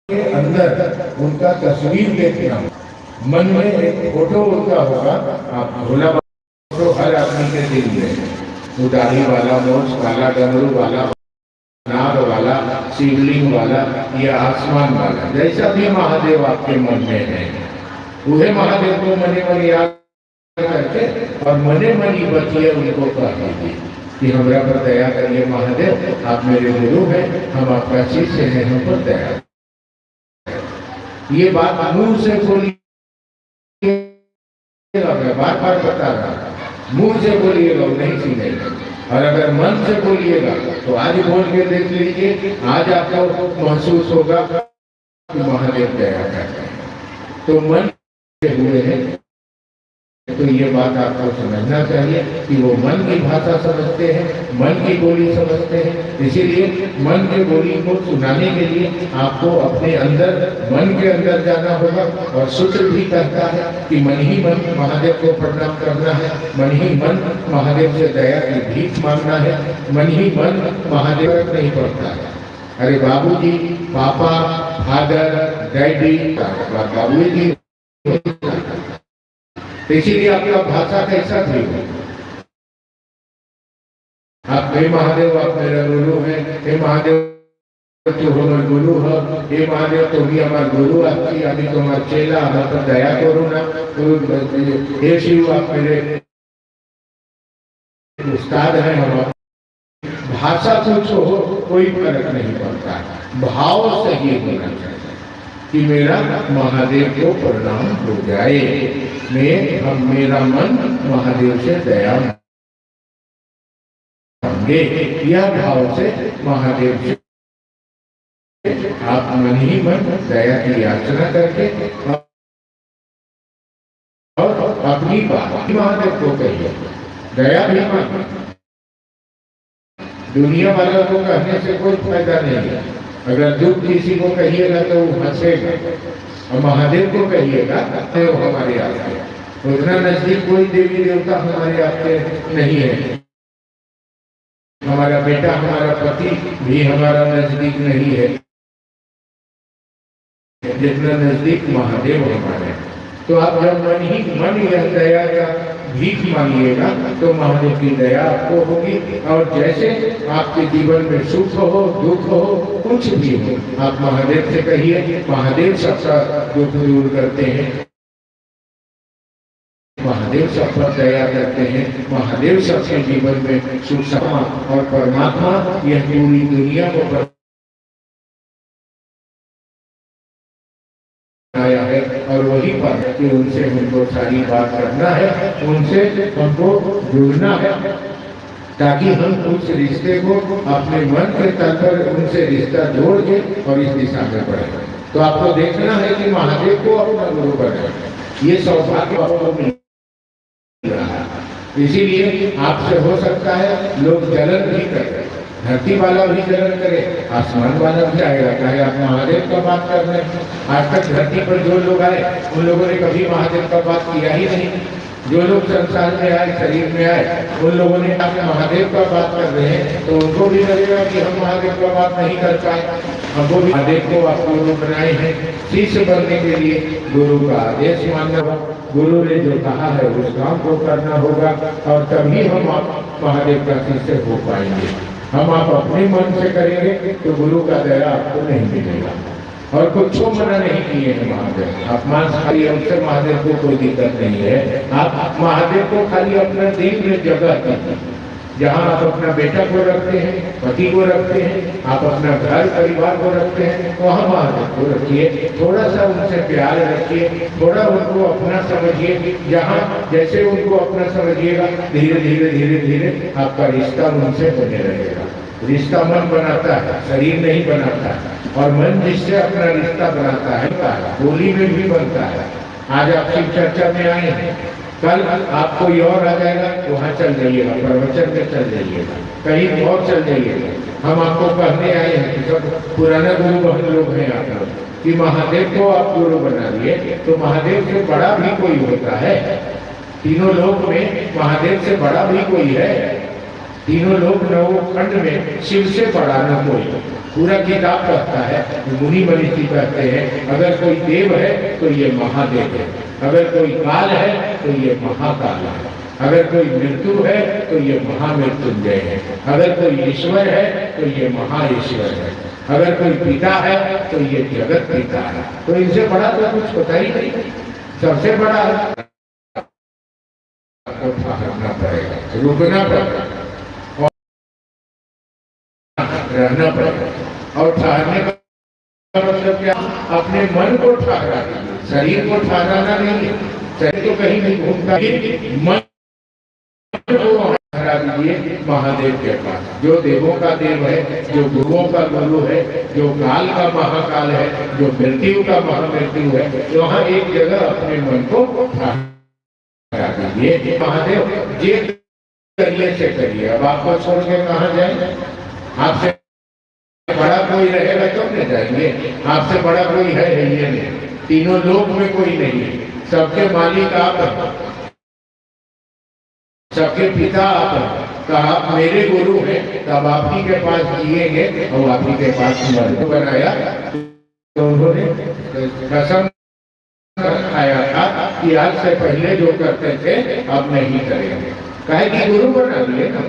के अंदर उनका तस्वीर देखना, मन में एक फोटो उनका होगा। आप भोला फोटो हर आदमी के दिल में, वो दाढ़ी वाला, मोछ वाला, डमरू वाला, नाग वाला, शिवलिंग वाला या आसमान वाला, जैसा भी महादेव आपके मन में है, वह महादेव को मने मन याद करके और मने मन ही बचिए उनको कह दीजिए कि हमरा पर दया करिए महादेव, आप मेरे गुरु हैं, हम आपका शिष्य हैं, हम पर दया। ये बात मुंह से बोलिएगा, मैं बार बार बता रहा, मुंह से बोलिएगा वो नहीं सुनेगा, और अगर मन से बोलिएगा तो आज बोल के देख लीजिए, आज आपको महसूस होगा कि महादेव दया करते हैं। तो मन से हुए हैं, तो ये बात आपको समझना चाहिए कि वो मन की भाषा समझते हैं, मन की बोली समझते हैं। इसीलिए मन की बोली को सुनाने के लिए आपको अपने अंदर, मन के अंदर जाना होगा। और सूत्र भी कहता है कि मन ही मन महादेव को प्रणाम करना है, मन ही मन महादेव से दया की भीख मांगना है, मन ही मन महादेव नहीं पड़ता है। अरे बाबूजी, पापा, फादर, डैडी, बाबूजी, इसीलिए आपका भाषा कैसा भी हो, आप हे महादेव आप मेरा गुरु है, हे महादेव तो हमारे गुरु है, हे महादेव तो भी हमारे गुरु, आपकी अभी तो हमारे चेला, हमारे पर दया करो ना, हे शिव आप मेरे उस्ताद हैं। हम भाषा कुछ हो कोई फर्क नहीं पड़ता, भाव सही होना चाहिए कि मेरा महादेव को प्रणाम हो जाए, मेरा मन महादेव से दया मांगे। यह भाव से महादेव से आप मन ही मन दया की याचना करके और अपनी बात महादेव को कहिए, दया भी मांगे। दुनिया वालों को कहने से कोई फायदा नहीं है, अगर दुख किसी को कहिएगा तो वो हंसेगा, और महादेव को कहिएगा तो हमारे आपके, उतना नजदीक कोई देवी देवता हमारे आपके नहीं है। हमारा बेटा, हमारा पति भी हमारा नजदीक नहीं है, जितना नजदीक महादेव हमारे। तो आप जब मन ही मन यह दया का भीख मांगिएगा तो महादेव की दया आपको होगी। और जैसे आपके जीवन में सुख हो, दुख हो, कुछ भी हो, आप महादेव से कहिए, महादेव सबका दुख दूर करते हैं, महादेव सब पर दया करते हैं, महादेव सबके जीवन में सुख समा और परमात्मा यह पूरी दुनिया को आया है। और वही पर कि उनसे हमको सारी बात करना है, उनसे हमको जुड़ना है, ताकि हम उस रिश्ते को अपने मन के तल पर उनसे रिश्ता जोड़ के और इस दिशा में बढ़े। तो आपको देखना है कि महादेव को अपना गुरु बनाए, ये सौभाग्य आपको मिल रहा है। इसीलिए आपसे हो सकता है लोग जलन भी करें, धरती वाला भी जलन करे, आसमान वाला भी आएगा, चाहे आप महादेव का बात कर रहे हैं। आज तक धरती पर जो लोग आए उन लोगों ने कभी महादेव का बात किया ही नहीं। जो लोग संसार में आए, शरीर में आए, उन लोगों ने आप महादेव का बात कर रहे हैं तो उनको भी लगेगा कि हम महादेव का बात नहीं कर पाए। हमको भी महादेव को आप गुरु बनाए हैं, शिष्य बनने के लिए गुरु का आदेश मानना होगा, गुरु ने जो कहा है उस काम को करना होगा, और तभी हम आप महादेव का शिष्य हो पाएंगे। हम आप अपने मन से करेंगे तो गुरु का दया आपको नहीं मिलेगा। और कुछ मना नहीं किए हैं महादेव, आप मांसाहारी हमसे महादेव को कोई दिक्कत नहीं है। आप महादेव को खाली अपना दिल में जगह दीजिए, जहाँ आप अपना बेटा को रखते हैं, पति को रखते हैं, आप अपना घर परिवार को रखते हैं, वहाँ महादेव को रखिए। थोड़ा सा उनसे प्यार रखिए, थोड़ा उनको अपना समझिए। जहाँ जैसे उनको अपना समझिएगा, धीरे धीरे धीरे धीरे आपका रिश्ता उनसे बने रहेगा। रिश्ता मन बनाता है, शरीर नहीं बनाता है, और मन जिससे अपना रिश्ता बनाता है बोली में भी बनता है। आज आप शिव चर्चा में आए हैं, कल आप कोई और आ जाएगा, वहाँ चल जाइएगा, प्रवचन में चल जाइएगा, कहीं और चल जाइएगा। हम आपको कहने आए हैं कि सब पुराना गुरु बहन लोग हैं आप लोग, कि महादेव को आप गुरु बना दिए तो महादेव से बड़ा भी कोई होता है। तीनों लोक में महादेव से बड़ा भी कोई है। तीनों लोक नवो खंड में शिव से बड़ा न कोई। पूरा किताब कहता है, मुनि मनीषी कहते हैं, अगर कोई देव है तो ये महादेव है, अगर कोई काल है तो ये महाकाल है, अगर कोई मृत्यु है तो ये महामृत्युंजय है, अगर कोई ईश्वर है तो ये महाईश्वर है, अगर कोई पिता है तो ये जगत पिता है। तो इनसे बड़ा तो कुछ पता ही नहीं, सबसे बड़ा ठहरना पड़ेगा, रुकना पड़ेगा, रहना पड़ेगा। और ठहरने का मतलब क्या? अपने मन को ठहरा, शरीर को ठहराना नहीं है। शरीर तो कहीं नहीं घूमता, मन को ठहरा दीजिए महादेव के पास, जो देवों का देव है, जो गुरुओं का गुरु है, जो काल का महाकाल है, जो मृत्यु का महामृत्यु है। वहां एक जगह अपने मन को ठहरा दीजिए। महादेव ये करिए से करिए, अब आपको छोड़ के कहाँ जाए? आपसे बड़ा कोई रहेगा तो नहीं जाएंगे, आपसे बड़ा कोई है ये नहीं, तीनों लोक में कोई नहीं है, सबके मालिक आप हैं, सबके पिता आप हैं। तो आप मेरे गुरु हैं, तब आप ही के पास जिएंगे और आप ही के पास मर बनाया। तो उन्होंने कसम खाया था कि आज से पहले जो करते थे अब नहीं करेंगे, काहे कि गुरु बना लिए ना।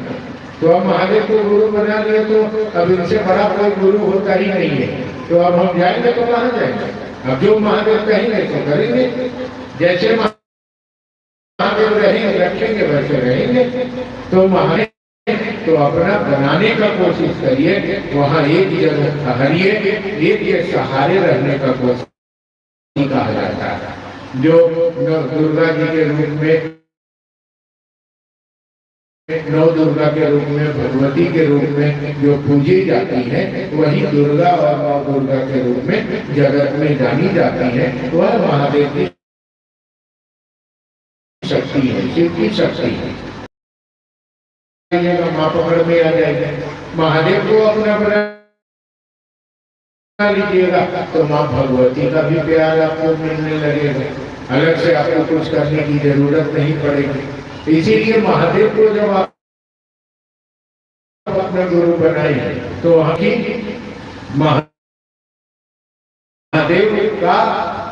तो अब महादेव को गुरु बना लिए तो अब इनसे बड़ा कोई गुरु होता ही नहीं है। तो अब हम जाएंगे तो कहाँ जाएंगे? अब जो महादेव कहेंगे तो करेंगे, जैसे महादेव रहेंगे रखेंगे वैसे रहेंगे। तो महादेव तो अपना बनाने का कोशिश करिए, वहाँ एक जगह ठहरिए, एक के सहारे रहने का कोशिश कहा जाता है। जो दुर्गा जी के रूप में, नौ दुर्गा के रूप में, भगवती के रूप में जो पूजी जाती है, वही दुर्गा और नौ दुर्गा के रूप में जगत में जानी जाती है। वह महादेव की शक्ति है, शिव की शक्ति है। माँ पकड़ में आ जाएगी, महादेव को अपना बना लीजिएगा तो माँ भगवती का भी प्यार आपको मिलने लगेगा, अलग से आपको कुछ करने की जरूरत नहीं पड़ेगी। इसीलिए महादेव को जब आप अपना गुरु बनाए तो वहां की महादेव का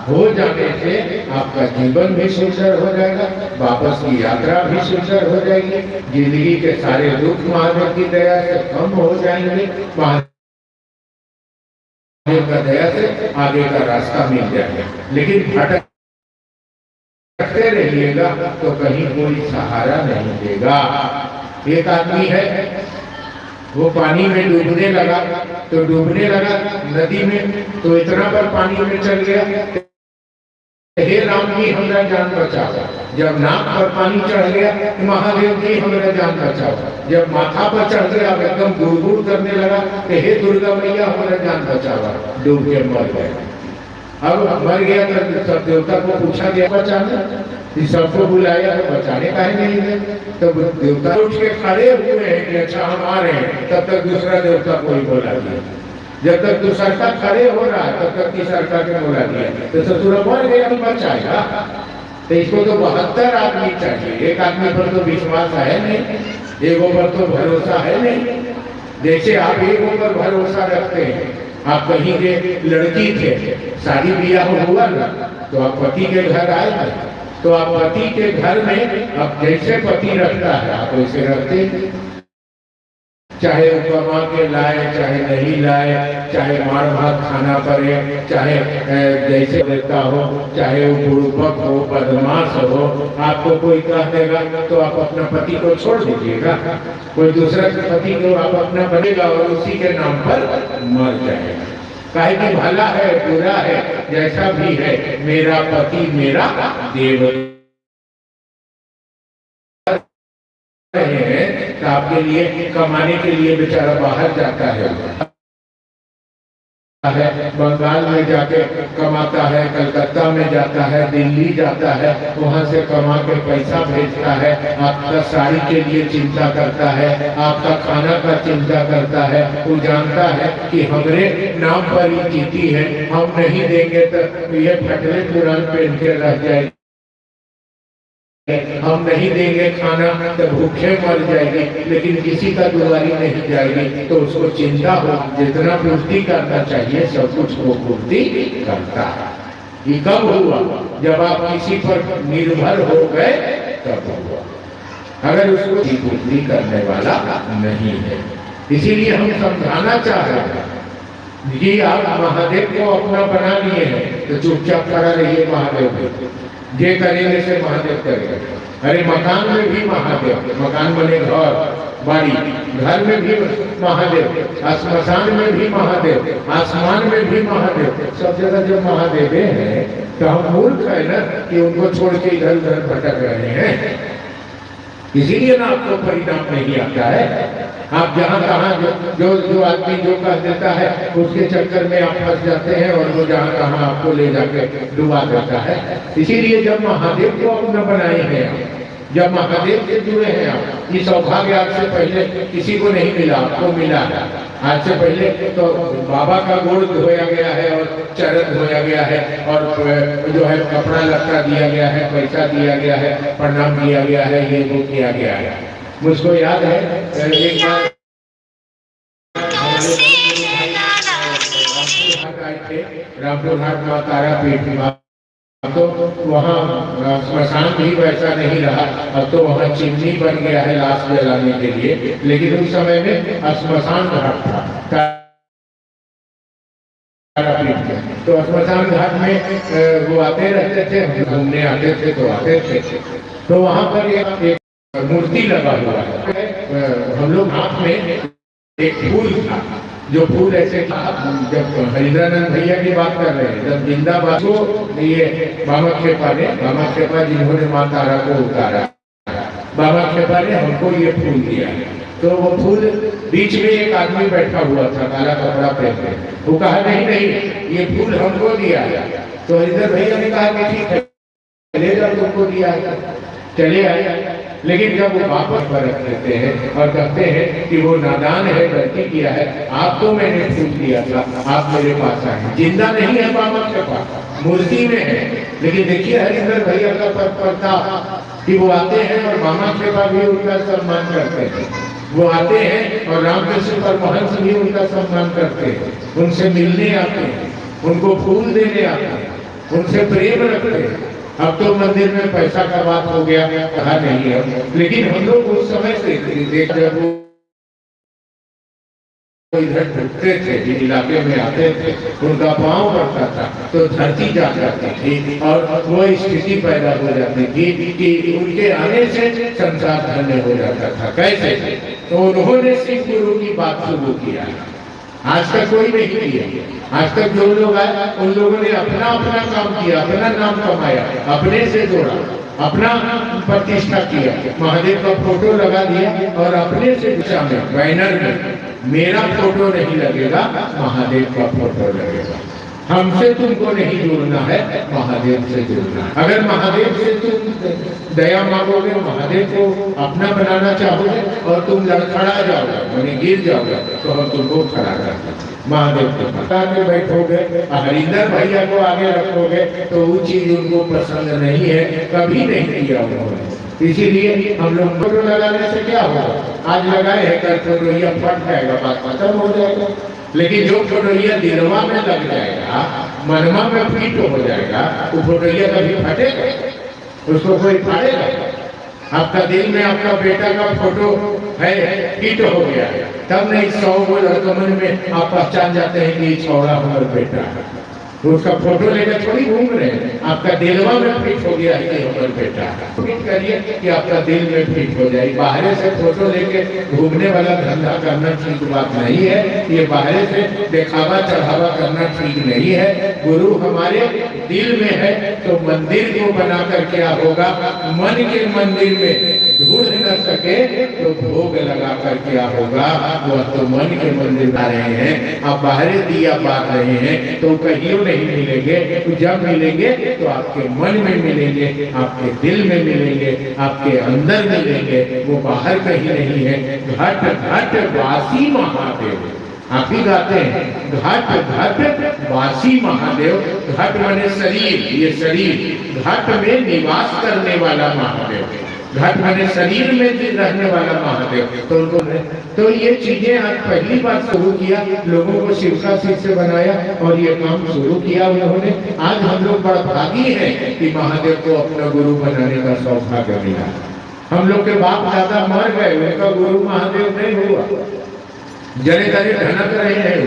हो जाने से आपका जीवन भी सुंदर हो जाएगा, वापस की यात्रा भी सुंदर हो जाएगी, जिंदगी के सारे दुख महादेव की दया से कम हो जाएंगे, महादेव का दया से आगे का रास्ता मिल जाएगा। लेकिन भटक करते रहिएगा तो कहीं कोई सहारा नहीं देगा। एक आदमी है, वो पानी में डूबने लगा, तो डूबने लगा नदी में, तो इतना पर पानी में चल गया, हे राम जी हमारा जान बचाओ। जब नाक पर पानी चढ़ गया, महादेव जी हमारा जान बचाओ। जब माथा पर चढ़ गया, एकदम गुड़गुड़ करने लगा, हे दुर्गा मैया हमारा जान बचाओ, डूब के मर गया। अब मर गया तो सब देवता को पूछा गया बचाने, सबको बुलाया तो बचाने का ही नहीं है। तो देवता उठ के खड़े हुए हैं कि अच्छा हम आ रहे हैं, तब तक दूसरा देवता कोई बोला दिया। जब तक दूसरा खड़े हो रहा है तब तक तीसरा के बोला दिया, तो ससुर मर गया तो बचाएगा। तो इसको तो 72 आदमी चाहिए, एक आदमी पर तो विश्वास है नहीं, एगो पर तो भरोसा है नहीं। जैसे आप एगो पर भरोसा रखते हैं, आप कहीं के लड़की थे, शादी ब्याह हुआ ना, तो आप पति के घर आए ना, तो आप पति के घर में अब जैसे पति रखता है आप वैसे रखते, चाहे वो कमा के लाए चाहे नहीं लाए, चाहे मार भात खाना पड़े, चाहे जैसे देता हो, चाहे वो बुड़बक हो, बदमाश हो, आपको कोई कह देगा तो आप अपना पति को छोड़ दीजिएगा, कोई दूसरा पति को आप अपना बनेगा और उसी के नाम पर मर जाएगा। काहे कि भला है बुरा है जैसा भी है, मेरा पति मेरा देव है। तो आपके लिए कमाने के लिए बेचारा बाहर जाता है, बंगाल में जाके कमाता है, कलकत्ता में जाता है, दिल्ली जाता है, वहां से कमा के पैसा भेजता है, आपका साड़ी के लिए चिंता करता है, आपका खाना का चिंता करता है। वो जानता है कि हमरे नाम पर ही जीती है, हम नहीं देंगे तो ये फटले पुरान पहन के रह जाएगी। हम नहीं देंगे खाना तो भूखे मर जाएगी, लेकिन किसी का दुआरी नहीं जाएगी तो उसको चिंता हो, जितना पूर्ति करना चाहिए सब कुछ वो पूर्ति करता है। ये कब हुआ? जब आप किसी पर निर्भर हो गए तब हुआ, अगर उसको पूर्ति करने वाला नहीं है। इसीलिए हम समझाना चाह रहे हैं कि आप महादेव को अपना बना लिए हैं तो चुपचाप खड़ा रहिए, महादेव ये करेंगे से महादेव करेंगे। अरे मकान में भी महादेव, मकान बने घर बाड़ी, घर में भी महादेव, श्मशान में भी महादेव, आसमान में भी महादेव, सब जगह जब महादेव हैं तो हम मूर्ख है ना कि उनको छोड़ के इधर उधर भटक रहे हैं। इसीलिए ना आपको परिणाम नहीं आता है। आप जहाँ तहाँ जो आदमी जो कह देता है उसके चक्कर में आप फंस जाते हैं और वो जहाँ तहाँ आपको ले जाके डुबा देता है। इसीलिए जब महादेव को अपना बनाए हैं, जब महादेव से जुड़े हैं आप, ये सौभाग्य आज से पहले किसी को नहीं मिला, आपको मिला है। आज से पहले तो बाबा का गोड़ धोया गया है और चरण धोया गया है और जो है कपड़ा लत्ता दिया गया है, पैसा दिया गया है, प्रणाम किया गया है, ये वो किया गया है। मुझको याद है एक बार रामपुर घाट माँ तारापीठ में, तो वहाँ श्मशान भी वैसा नहीं रहा, अब तो वहाँ चिमनी बन गया है लाश जलाने के लिए, लेकिन उस समय में श्मशान घाट था तो श्मशान घाट में वो आते रहते थे, घूमने आते थे तो आते थे। तो वहाँ पर एक मूर्ति लगा हुआ है, हम लोग हाथ में एक फूल था, जो फूल ऐसे जब हरिंद्रानंद भैया की बात कर रहे हैं, जब जिंदाबाद को ये बाबा खेपा जिन्होंने माँ तारा को उतारा, बाबा खेपा ने हमको ये फूल दिया। तो वो फूल बीच में एक आदमी बैठा हुआ था काला कपड़ा पहन के, वो कहा नहीं ये फूल हमको दिया। तो हरिंद्र भैया ने कहा कि ठीक है ले जाओ, तुमको दिया, चले आए। लेकिन जब वो वापस परख लेते हैं और कहते हैं कि वो नादान है, गलती किया है, आपको मैंने फूल दिया था, आप मेरे पास आए। जिंदा नहीं है बाबा के पास, मूर्ति में है। लेकिन देखिए हरिंद्र भैया का प्रताप कि वो आते हैं और मामा के पास भी उनका सम्मान करते हैं, वो आते हैं और रामकृष्ण परमहंस भी उनका सम्मान करते हैं, उनसे मिलने आते हैं, उनको फूल देने आते हैं, उनसे प्रेम रखते हैं। अब तो मंदिर में पैसा का बात हो गया, कहा नहीं है, लेकिन हम लोग उस समय से देख जब वो इधर ढूंढते थे, जिस इलाके में आते थे, उनका पाँव पड़ता था तो धरती जा जाती थी और वो स्थिति पैदा हो जाती थी कि उनके आने से संसार धन्य हो जाता था। कैसे? तो उन्होंने सिख गुरु की बात शुरू किया, आज तक कोई नहीं किया। आज तक जो लोग आए उन लोगों ने अपना अपना काम किया, अपना नाम कमाया, अपने से जोड़ा, अपना प्रतिष्ठा किया, महादेव का फोटो लगा दिया और अपने से दिशा में बैनर में मेरा फोटो नहीं लगेगा, महादेव का फोटो लगेगा। हमसे तुमको नहीं जुड़ना है, महादेव से जुड़ना है। अगर महादेव से तुम दया मांगोगे, महादेव को अपना बनाना चाहोगे और तुम लड़खड़ा जाओगे, यानी गिर जाओगे, तो हम तुमको खड़ा करते हैं। महादेव के पता में बैठोगे, हरिंदर भैया को आगे रखोगे तो वो चीज उनको पसंद नहीं है, कभी नहीं किया उन्होंने। इसीलिए हम लोग फोटो लगाने से क्या होगा, आज लगाए है कल फोटो ये फट जाएगा, बात खत्म हो जाएगा। लेकिन जो फोटोइया दिलवा में लग जाएगा, मनवा में फिट हो जाएगा, वो फोटोइया कभी फटेगा, उसको कोई फाड़ेगा। आपका दिल में आपका बेटा का फोटो है, फिट हो गया, तब नहीं 100 लड़कमन में आप पहचान जाते हैं कि छौड़ा हमारा बेटा है। तो उसका फोटो लेकर थोड़ी घूम रहे हैं, आपका दिलवा में फिट हो गया है कि हमारा बेटा है। फिट करिए कि आपका दिल में फिट हो जाए। बाहर से फोटो लेके घूमने वाला धंधा करना ठीक बात नहीं है, ये बाहर से दिखावा चढ़ावा करना ठीक नहीं है। गुरु हमारे दिल में है तो मंदिर को बनाकर क्या होगा, मन के मंदिर में ढूंढ न सके तो भोग लगा कर क्या होगा, वह तो मन के मंदिर आ रहे हैं, आप बाहर दिया बात रहे हैं तो कहीं नहीं मिलेंगे। तो जब मिलेंगे तो आपके मन में मिलेंगे, आपके दिल में मिलेंगे, आपके अंदर मिलेंगे, वो बाहर कहीं नहीं है। घट घट वासी महादेव, आप ही गाते हैं, घट घट वासी महादेव। घट माने शरीर, ये शरीर घट में निवास करने वाला महादेव, घट माने शरीर में भी रहने वाला महादेव। तो उनको तो ये चीजें आज पहली बार शुरू किया, लोगों को शिव का शिष्य बनाया और ये काम शुरू किया उन्होंने। आज हम लोग बड़ा भागी हैं कि महादेव को अपना गुरु बनाने का सौभाग्य मिला। हम लोग के बाप दादा मर गए, उनका गुरु महादेव नहीं हुआ, जरे तरे ढनक रहे हैं,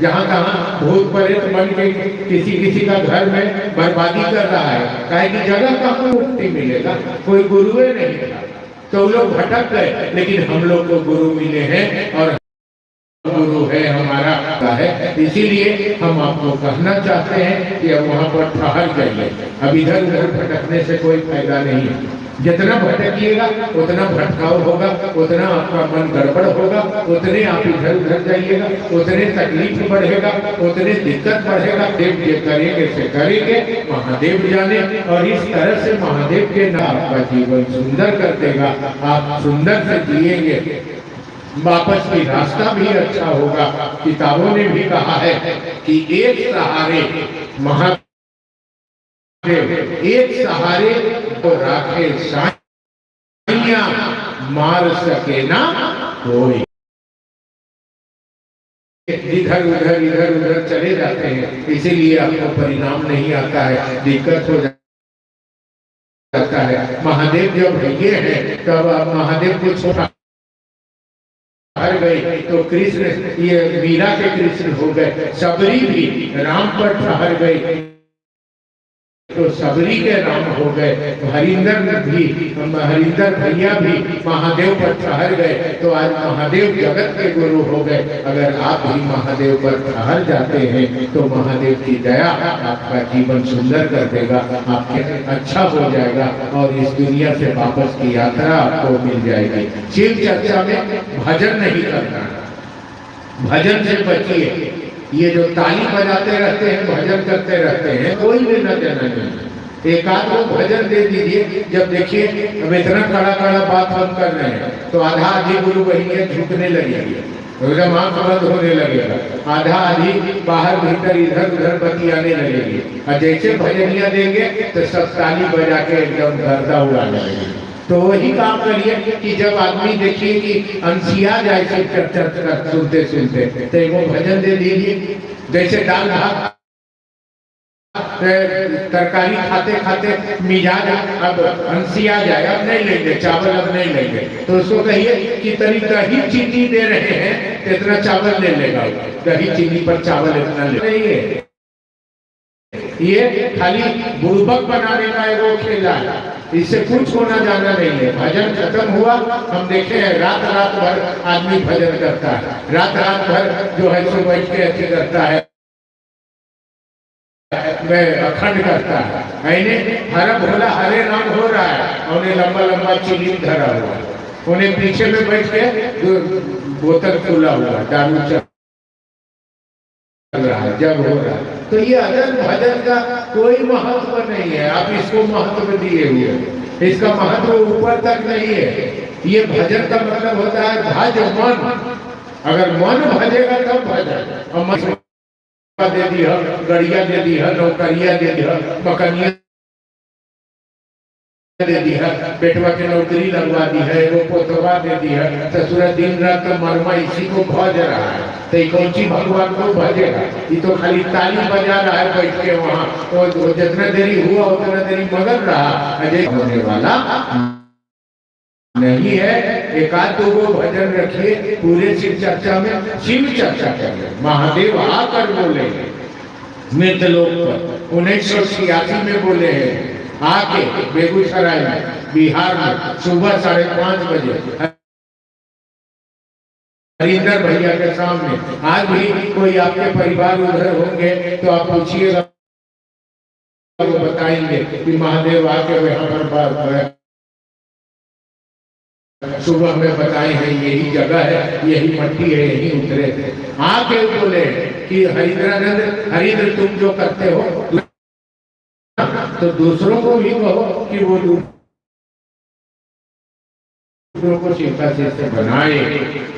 जहाँ तहाँ भूत प्रेत बन के किसी किसी का घर में बर्बादी कर रहा है। काहे की जगह कहाँ मुक्ति मिलेगा, कोई गुरुए नहीं था, तो लोग भटक गए। लेकिन हम लोग को गुरु मिले हैं और गुरु है हमारा है, इसीलिए हम आपको कहना चाहते हैं कि अब वहाँ पर ठहर जाइए। अब इधर उधर भटकने से कोई फायदा नहीं है। जितना भटकिएगा उतना भटकाव होगा, उतना आपका मन गड़बड़ होगा, उतने आप इधर उधर जाइएगा, उतने तकलीफ बढ़ेगा, उतने दिक्कत बढ़ेगा। देव ये करेंगे से करेंगे, महादेव जाने। और इस तरह से महादेव के नाम आपका जीवन सुंदर कर देगा, आप सुंदर से जिएंगे, वापस की रास्ता भी अच्छा होगा। किताबों ने भी कहा है कि एक सहारे महादेव, एक सहारे को राखे साइया, मार सके ना कोई। इधर उधर चले जाते हैं, इसीलिए आपको परिणाम नहीं आता है, दिक्कत हो जाता है। महादेव जब ये है तब महादेव को छोटा हर गई तो कृष्ण, ये मीरा के कृष्ण हो गए। सबरी भी राम पर ठहर गई तो सबरी के राम हो गए। हरिंदर भी, हरिंदर भैया भी महादेव पर ठहर गए तो आज महादेव जगत के गुरु हो गए। अगर आप भी महादेव पर ठहर जाते हैं तो महादेव की दया आपका जीवन सुंदर कर देगा, आपके अच्छा हो जाएगा और इस दुनिया से वापस की यात्रा आपको मिल जाएगी। शिव चर्चा में भजन नहीं करना, भजन से बचिए। ये जो ताली बजाते रहते हैं, भजन करते रहते हैं, कोई भी न देना नहीं। एक आध को भजन दे दीजिए। जब देखिए अब इतना कड़ा कड़ा बात हम कर रहे हैं तो आधा आधी गुरु बहनियां झुकने लगेगी, एकदम आंख बंद होने लगेगा, आधा आधी बाहर भीतर इधर उधर बतियाने लगेगी। और जैसे भजनिया देंगे तो सब ताली बजा के एकदम गर्दा उड़ाने लगेगी। तो वही काम करिए कि जब आदमी देखिए कि अंसिया जाए चर्चा सुनते सुनते तो वो भजन दे दीजिए। जैसे दाल भात तरकारी खाते खाते मिजाज अब अंसिया जाए, अब नहीं लेंगे चावल, अब नहीं लेंगे, तो उसको कहिए कि तनी दही चीनी दे रहे हैं, इतना चावल ले लेगा। दही चीनी पर चावल इतना ले नहीं है, ये खाली बुड़बक बनाने का एक खेला है, इससे कुछ होना जाना नहीं है। भजन खत्म हुआ, हम देखे हैं रात रात भर आदमी भजन करता है, रात रात भर जो है सो बैठ के अच्छी करता है, मैं अखंड करता है। हरा भोला हरे राम हो रहा है, उन्हें लंबा लंबा चिलीम धरा हुआ है, उन्हें पीछे में बैठ के बोतल खुला हुआ दारू चल रहा है, जब हो रहा है। तो ये अदन भजन का कोई महत्व नहीं है, आप इसको महत्व दिए हुए, इसका महत्व ऊपर तक नहीं है। ये भजन का मतलब होता है भज मन, अगर मन भजेगा तब भजन। और मन दे दी है, गड़िया दे दी है, नौकरिया दे दी है, मकनिया दे दी है, बेटवा की नौकरी लगवा दी है, वो पोतवा दे दी है, ससुरा दिन रात मरमा इसी को भज रहा है। तो कौन सी भगवान को भजेगा? ये तो खाली ताली बजा रहा है बैठ के वहाँ, तो जितना देरी हुआ उतना देरी मगन रहा, अजय होने वाला नहीं है। एक आध दो भजन रखिए, पूरे शिव चर्चा में शिव चर्चा करिए। महादेव आकर बोले मृतलोक पर 1986 में बोले हैं, आके बेगूसराय में बिहार में सुबह 5:30 बजे हरिंदर भैया के सामने। आज भी कोई आपके परिवार उधर होंगे तो आप पूछिएगा, वो बताएंगे कि महादेव आके यहाँ पर सुबह में बताए हैं, यही जगह है, यही मट्टी है, यही उतरे थे। आके बोले कि हरिंद्रानंद, हरिंद्र तुम जो करते हो तो दूसरों को भी कहो कि वो दूसरों को शिव का शिष्य बनाए।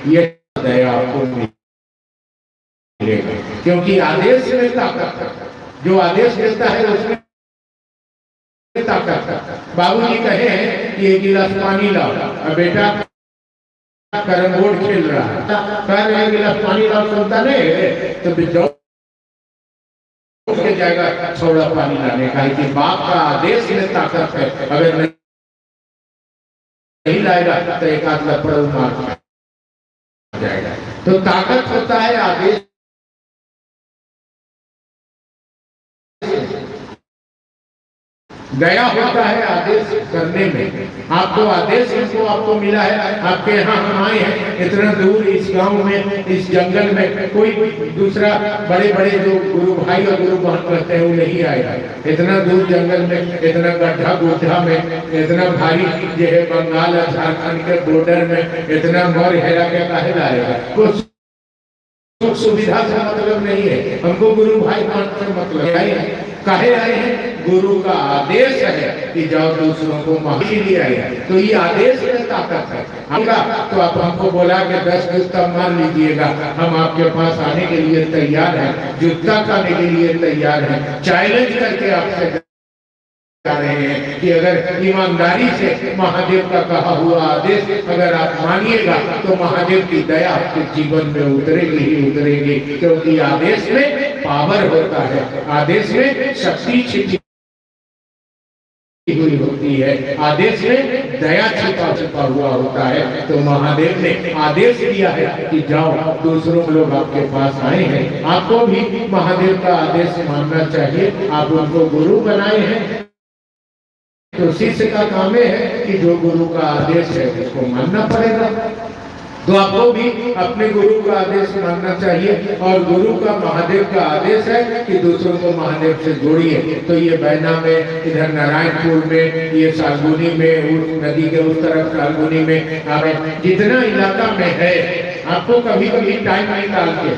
ये दया आपको मिलेगा, क्योंकि आदेश में ताकत है, जो आदेश देता है उसमें ताकत है। बाबूजी कहे कि एक गिलास पानी लाओ, और बेटा कैरम बोर्ड खेल रहा है, कह रहे गिलास पानी लाओ, सुनता नहीं तो दौड़ के जाएगा थोड़ा पानी लाने का, कि बाप का आदेश में ताकत है। अगर नहीं लाएगा तो एक आध लपड़ मार जाएगा। तो ताकत होता है आदेश, दया होता है आदेश करने में। आपको आदेश हमको आपको मिला है, आपके यहाँ हम आए हैं इतना दूर, इस गांव में, इस जंगल में कोई दूसरा बड़े बड़े जो गुरु भाई और गुरु बहन रहते हैं वो नहीं आएगा। इतना दूर जंगल में, इतना गड्ढा गुड्ढा में, इतना भारी जो है बंगाल और झारखंड के बॉर्डर में, इतना मर हेरा के काहे लाएगा। कुछ सुख सुविधा से मतलब नहीं है, हमको गुरु भाई मान से मतलब है। काहे आए हैं? गुरु का आदेश है कि जाओ दूसरों को माही लिया है, तो ये आदेश में ताकत है। हमका तो आप हमको बोला कि 10 जूता मार लीजिएगा, हम आपके पास आने के लिए तैयार हैं, जूता खाने के लिए तैयार हैं। चैलेंज करके आपसे रहे हैं कि अगर ईमानदारी से महादेव का कहा हुआ आदेश अगर आप मानिएगा तो महादेव की दया आपके जीवन में उतरेगी ही उतरेगी, क्योंकि आदेश में पावर होता है, आदेश में शक्ति छिपी हुई होती है, आदेश में दया छिपा हुआ होता है। तो महादेव ने आदेश दिया है कि जाओ, दूसरों लोग आपके पास आए हैं, आपको भी महादेव का आदेश मानना चाहिए। आप उनको गुरु बनाए हैं तो शिष्य का काम है कि जो गुरु का आदेश है उसको मानना पड़ेगा। तो आपको भी अपने गुरु का आदेश मानना चाहिए, और गुरु का महादेव का आदेश है कि दूसरों को महादेव से जोड़िए। तो ये बैना में, इधर नारायणपुर में, ये सालगुनी में, उस नदी के उस तरफ सालगुनी में, जितना इलाका में है, आपको कभी कभी टाइम निकाल के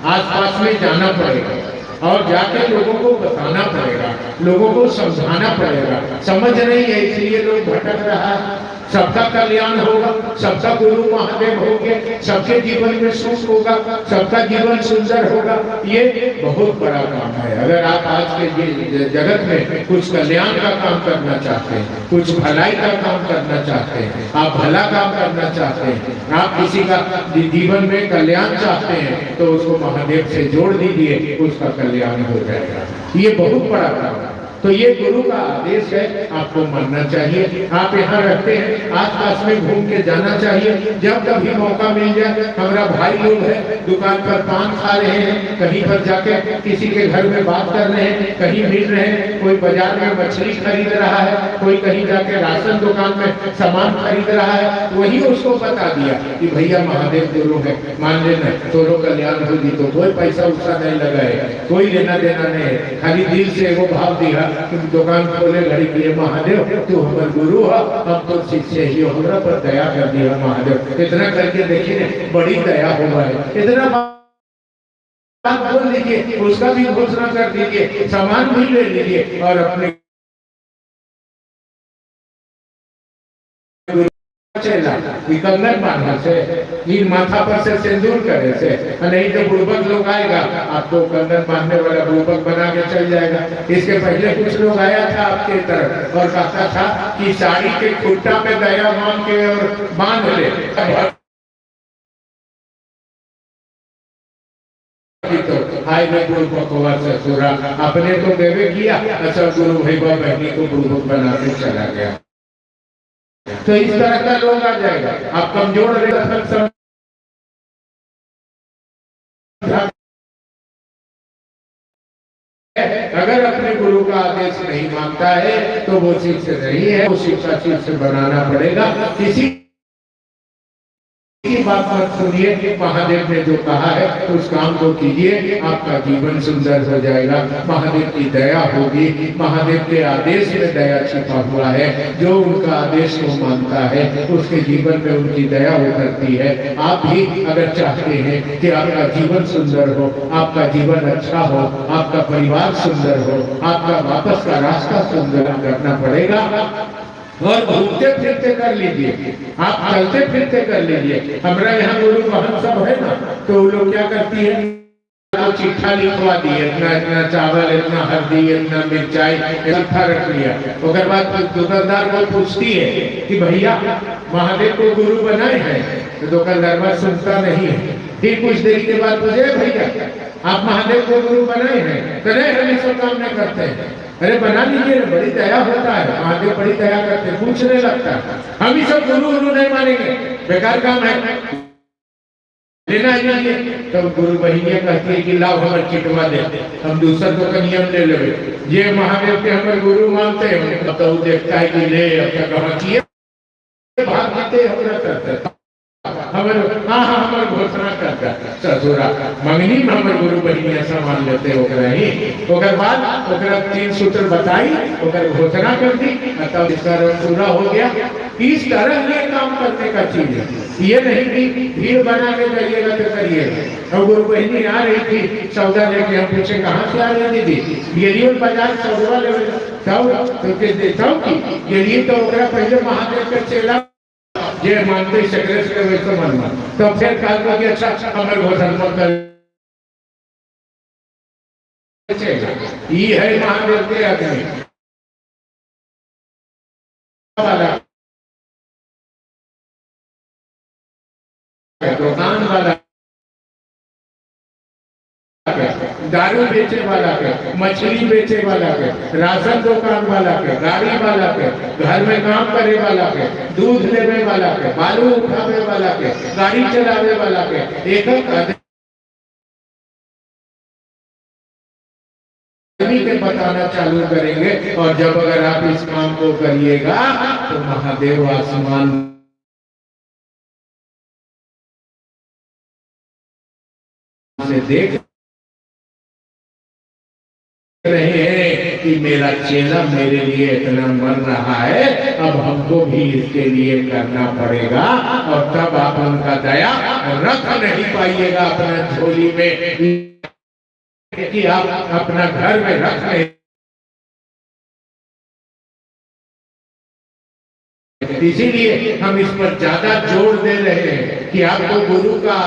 आसपास में जाना पड़ेगा और जाके लोगों को बताना पड़ेगा, लोगों को समझाना पड़ेगा। समझ नहीं है इसलिए लोग भटक रहा है। सबका कल्याण होगा, सबका गुरु महादेव होंगे, सबके जीवन में सुख होगा, सबका जीवन सुंदर होगा। ये बहुत बड़ा काम है। अगर आप आज के जगत में कुछ कल्याण का काम करना चाहते हैं, कुछ भलाई का काम करना चाहते हैं, आप भला काम करना चाहते हैं, आप किसी का जीवन में कल्याण चाहते हैं, तो उसको महादेव से जोड़ दीजिए, उसका कल्याण हो जाएगा। ये बहुत बड़ा काम है। तो ये गुरु का आदेश है, आपको मानना चाहिए। आप यहाँ रहते हैं, आसपास में घूम के जाना चाहिए। जब कभी मौका मिल जाए, हमारा भाई लोग है दुकान पर पान खा रहे हैं, कहीं पर जाके किसी के घर में बात कर रहे हैं, कहीं मिल रहे हैं, कोई बाजार में मछली खरीद रहा है, कोई कहीं जाके राशन दुकान में सामान खरीद रहा है, वही उसको बता दिया कि भैया महादेव गुरु है, मान लेना, तोरो कल्याण होगी। तो कोई पैसा उसका नहीं लगाए, कोई लेना देना नहीं है, खाली दिल से वो भाव दिया कि दुकान खोले घड़ी के महादेव तू हमारे गुरु है, हम तो शिष्य ही, हमरा पर दया कर दिया महादेव। इतना करके देखिए, बड़ी दया हुआ है। इतना बात बोल लीजिए, उसका भी घोषणा कर दीजिए, सामान भी ले लीजिए और अपने कंगन बांधने से, नील माथा पर से सिंदूर करे से, नहीं तो बुड़बक लोग आएगा, आपको कंगन बांधने वाला बुड़बक बना के चल जाएगा। इसके पहले कुछ लोग आया था आपके तरफ और कहता था कि साड़ी के खुट्टा में दया मान के और बांध ले, तो हाय में बुड़बक हुआ ससुरा, अपने तो देवे किया, अच्छा गुरु भाई बहनी को बुड़बक बना के चला गया। तो इस तरह का लोग आ जाएगा, आप कमजोर अगर अपने गुरु का आदेश नहीं मानता है तो वो शिष्य नहीं है, वो शिक्षा शिष्य बनाना पड़ेगा। किसी की बात मत सुनिए, महादेव ने जो कहा है उस काम को कीजिए, आपका जीवन सुंदर हो जाएगा। महादेव की दया होगी, महादेव के आदेश में दया छिपा हुआ है। जो उनका आदेश को मानता है उसके जीवन में उनकी दया उतरती है। आप भी अगर चाहते हैं कि आपका जीवन सुंदर हो, आपका जीवन अच्छा हो, आपका परिवार सुंदर हो, आपका वापस का रास्ता सुंदर करना पड़ेगा। और घूमते फिरते कर लीजिए, आप चलते फिरते कर लीजिए। हमारा यहाँ गुरु बहन सब है ना, तो वो लोग क्या करती है, को चिट्ठा लिखवा दी, इतना इतना चावल, इतना हल्दी, इतना मिर्चाई इकट्ठा रख लिया। उसके बाद दुकानदार को पूछती है कि भैया महादेव को गुरु बनाए हैं, तो दुकानदार बात सुनता नहीं है। फिर कुछ देर के बाद पूछे भैया आप महादेव को गुरु बनाए हैं, तो नहीं हम इस काम नहीं करते हैं। अरे बना लीजिए, बड़ी दया होता है, महादेव बड़ी दया करते हैं। पूछने लगता है हम ही सब गुरु नहीं मानेंगे, बेकार काम है, लेना चाहिए। तब गुरु बहिनिया कहती है कि लाओ हमारे चिटवा दे, हम दूसरा तो का नियम ले ले, ये महादेव के हमारे गुरु मानते हैं। तो देखता है कि ले अब तक कहाँ किए भाग देते हमरा करते हमर हमर घोषणा करता ससुरा मंगनी में हमर गुरु बहिनिया सामान लेते ओकरा ही। ओकर बाद ओकरा 3 सूत्र बताई, ओकर घोषणा कर दी, तब इसका पूरा हो गया। इस तरह ये काम करने का चीज है, ये नहीं कि भीड़ बना के करिएगा तो करिएगा। और गुरु बहिनी आ रही थी सौदा लेके, हम पूछे कहाँ से आ रही दीदी, गेलियो बाजार सौदा ले गेलिए, तो ओकरा पहले महादेव के चेला ये मानते सेक्रेटरी के वैसे मानना, तो फिर कहा कि अच्छा हमारे घोषणा कर ये है महादेव के आदमी वाला, दुकान वाला, दारू बेचे वाला के, मछली बेचे वाला के, राशन दुकान वाला के, गाड़ी वाला के, घर में काम करे वाला के, दूध लेवे वाला के, बालू उठावे वाला के, गाड़ी चलावे वाला के, एक आदमी के बताना चालू करेंगे। और जब अगर आप इस काम को करिएगा तो महादेव आसमान से देख रहे हैं कि मेरा चेला मेरे लिए इतना मर रहा है, अब हमको भी इसके लिए करना पड़ेगा। और तब आप उनका दया रख नहीं पाइएगा अपना झोली में, कि आप अपना घर में रख नहीं। इसीलिए हम इस पर ज्यादा जोर दे रहे हैं कि आपको गुरु का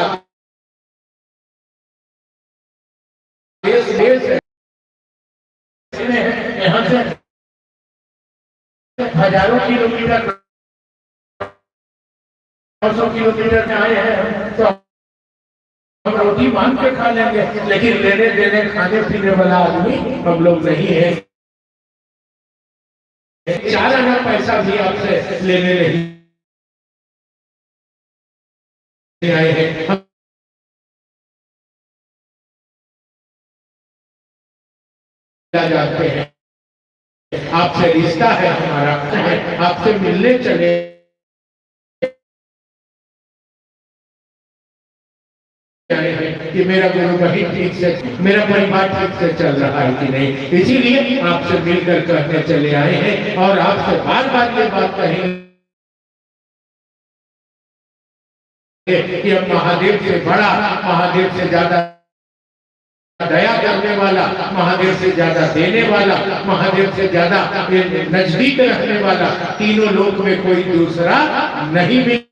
देश है। यहाँ से हजारों किलोमीटर 900 किलोमीटर में आए हैं, तो हम रोटी मांग के खा लेंगे, लेकिन लेने देने खाने पीने वाला आदमी हम लोग नहीं है। 4 आना पैसा भी आपसे लेने नहीं आए हैं। जाते हैं आपसे रिश्ता है हमारा, आपसे मिलने चले कि मेरा गुरु वही ठीक से, मेरा परिवार ठीक से चल रहा है कि नहीं। इसीलिए आपसे मिलकर कहने चले आए हैं और आपसे बार बार ये बात कहेंगे कि अब महादेव से बड़ा, महादेव से ज्यादा दया करने वाला, महादेव से ज्यादा देने वाला, महादेव से ज्यादा नजदीक रखने वाला तीनों लोक में कोई दूसरा नहीं मिलेगा।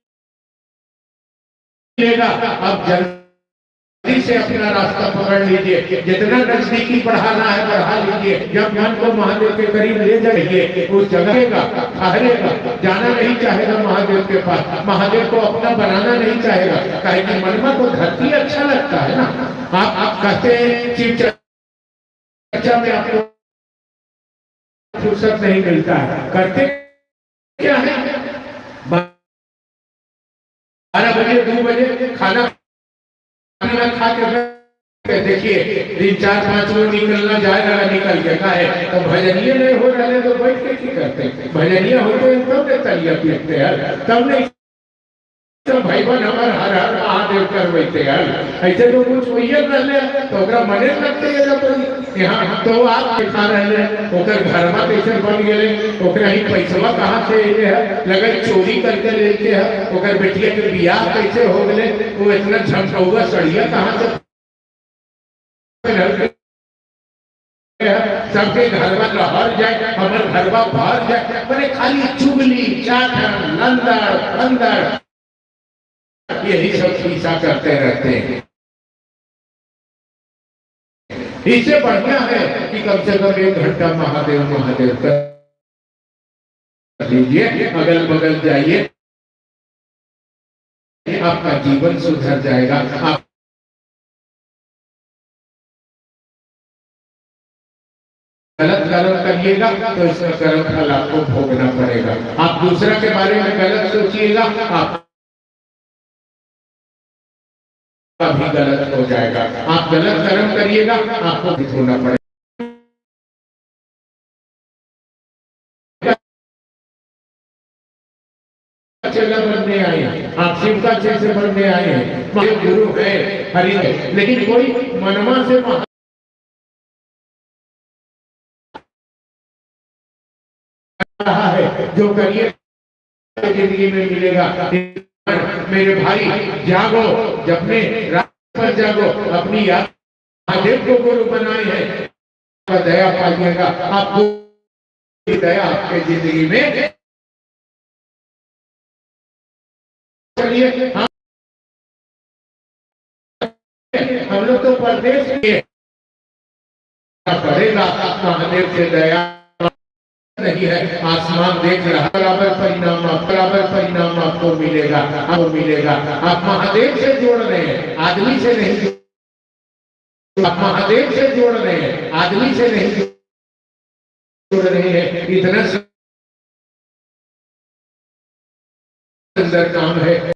अब जल्दी से अपना रास्ता पकड़ लीजिए, जितना नजदीकी बढ़ाना है बढ़ा लीजिए। जब मन को महादेव के करीब ले जाइए, उस जगह का ठहरेगा, जाना नहीं चाहेगा महादेव के पास, महादेव को अपना बनाना नहीं चाहेगा। कहे कि मनमा को धरती अच्छा लगता है ना, आप कहते हैं शिव चर्चा में आपको फुर्सत नहीं मिलता है, करते क्या है 12 बजे 2 बजे खाना खा के देखिए 3 4 5 लोग निकलना जाएगा, निकल के का है तो भजनिया नहीं हो रहे तो बैठ के की करते, भजनिया होते हैं तब तो तलिया पीटते हैं, तब नहीं तो भाई बहन हमारे हर हर महादेव करवाते यार। ऐसे तो कुछ वही रहले तो ओकरा मने लगते है तो यहाँ तो आप दिखा रहले ओकर घर में कैसे बन गेले, ओकरा ही पैसा कहाँ से आइले है, लगन चोरी करके लेके है, ओकर बेटिया के बियाह कैसे हो गए, वो इतना झमकौआ सड़िया कहाँ से सबके घर में लहर जाए, हमारे घर में भर जाए, मैंने खाली चुगली चाटन लंदर अंदर यही सब पीछा करते रहते हैं। इससे बढ़िया है कि कम से कम 1 घंटा महादेव महादेव कर लीजिए, अगल बगल जाइए, आपका जीवन सुधर जाएगा। आप गलत कर्म करिएगा तो इसका कर्म फल आपको भोगना पड़ेगा। आप दूसरा के बारे में गलत सोचिएगा, आप भी गलत हो जाएगा। आप गलत कर्म करिएगा, आपको भी होना पड़ेगा। चेला बनने आए हैं, आप शिव का से बनने आए हैं, गुरु है, हरि है, लेकिन कोई मनमा से रहा है जो करिए जिंदगी में मिलेगा। मेरे भाई जागो, जब में रात पर जागो, अपनी याद महादेव को गुरु बनाए हैं, दया पाइएगा। आपको दया आपके जिंदगी में चलिए। हम लोग तो परदेश के पड़ेगा, महादेव से दया नहीं है, आसमान देख रहा, बराबर परिणाम आपको मिलेगा, आपको मिलेगा। आप महादेव से जोड़ रहे हैं, आदमी से नहीं। आप महादेव से जोड़ रहे हैं, आदमी से नहीं जोड़ रहे हैं। इतना सुंदर काम है।